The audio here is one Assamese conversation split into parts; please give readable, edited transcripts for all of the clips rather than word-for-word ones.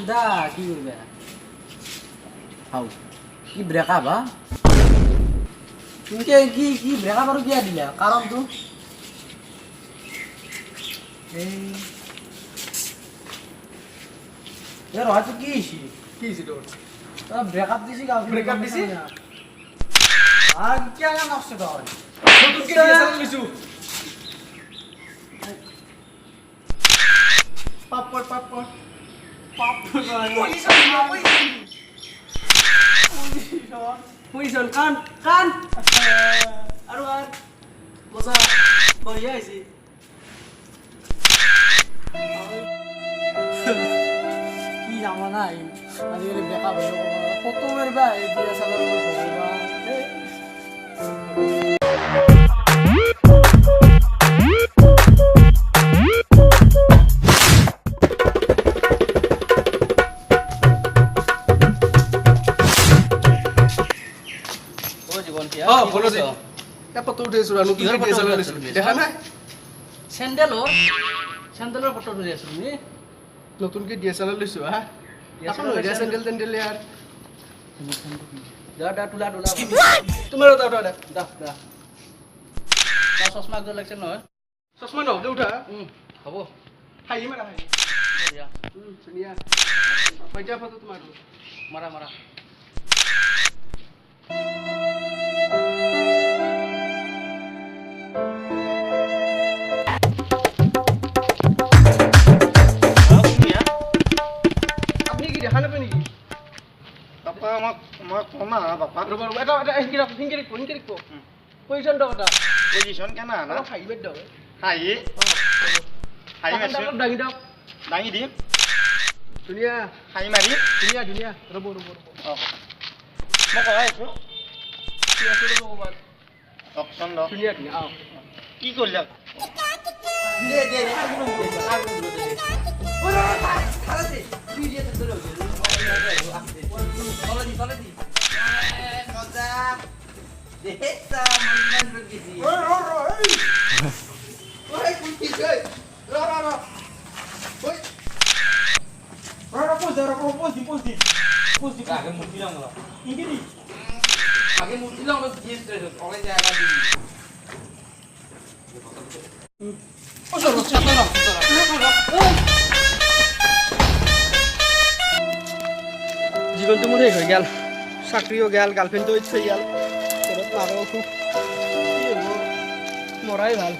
সুধা কি কৰিবা হাও কি ব্ৰেকআপ হা তুমি কি ব্ৰেকআপ আৰু কিয় দিলা কাৰণটো এই ৰহাটো কি হৈছে তোৰ ব্ৰেকআপ দিছি ব্ৰেকআপ দিছি আৰ क्या नक्शा तो है नতুন के ডিএসএলআৰ লিছু পাপড় পজিশন কান আৰু আৰ বসা বঢ়িয়া হৈছে কি জামানা আজিকালি বেকা হৈ ফটো মাৰিবা এই ডিএসএলআৰ কৰিবা ফটো উঠাইছো আৰু কি ডিএসএলআৰ লৈছো দেখা নাই স্যান্ডেলৰ ফটো তুলি আছো তুমি নতুনকে ডিএসএলআর লৈছো হা এখন হৈ স্যান্ডেল টেন্ডেল यार দা তুলা তোমার দা চশমা একদম লাগছে নহয় চশমা নহকে উঠা হ'ব হাই মাৰা হাই বঢ়িয়া ধুনীয়া পইচা ফটো তোমাৰ মাৰা আপনি কি দেখা নাপায় নেকি বাপা আমাক কমা বাপা এটা হিংকিৰি পজিশন দটা পজিশন কেনা না হাই বেড দাও হাই মাৰছো দাঙি দিম ধুনীয়া হাই মাৰি ধুনীয়া ৰব মই কৰাই আছো কি আছে ৰব ক'বাত অপশন দ ধুনীয়া কি কৰলা দে জীবনটো মোৰ শেষ হৈ গেল চাকৰিও গেল গাৰ্লফ্ৰেণ্ডটো থৈ গেল ঘৰত মাৰো খুব কি হ'ব মৰাই ভাল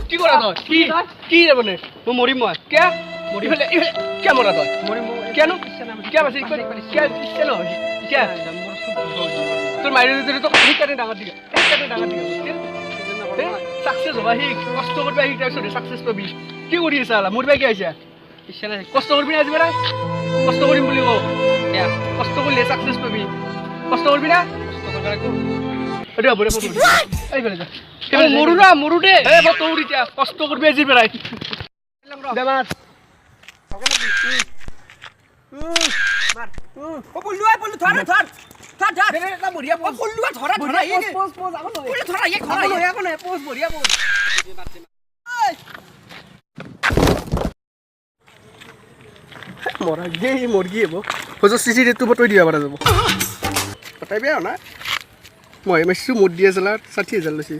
কি কৰা তই কি মানে মই মৰিম মই কিয় মৰি ফেলে কিয় মৰা তই মৰিম কিয় কিয় বাছি কিয় ইচ্ছা নহয় কিয় তোৰ মাৰি যদি তোক সেইকাৰণে ডাঙৰ দিগা চাকচেছ হ'বা সি কষ্ট কৰিবা সি তাৰপিছত চাকচেছ পাবি কি কৰি আছা মৰিবা কি আহিছা ইচ্ছা নাই কষ্ট কৰিবি না আজি পৰা কষ্ট কৰিম বুলি কওঁ কষ্ট কৰিলে চাকচেছ পাবি কষ্ট কৰিবি না মৰু দে তোৰ এতিয়া কষ্ট কৰিবি আজি পেলাই মুৰ্গী হ'ব চিচি ৰেটটো বতৰি দিব পৰা যাব তাই বেয়া না মই মাৰিছোঁ মোৰ ডিএসএলআৰ 60,000 লৈছে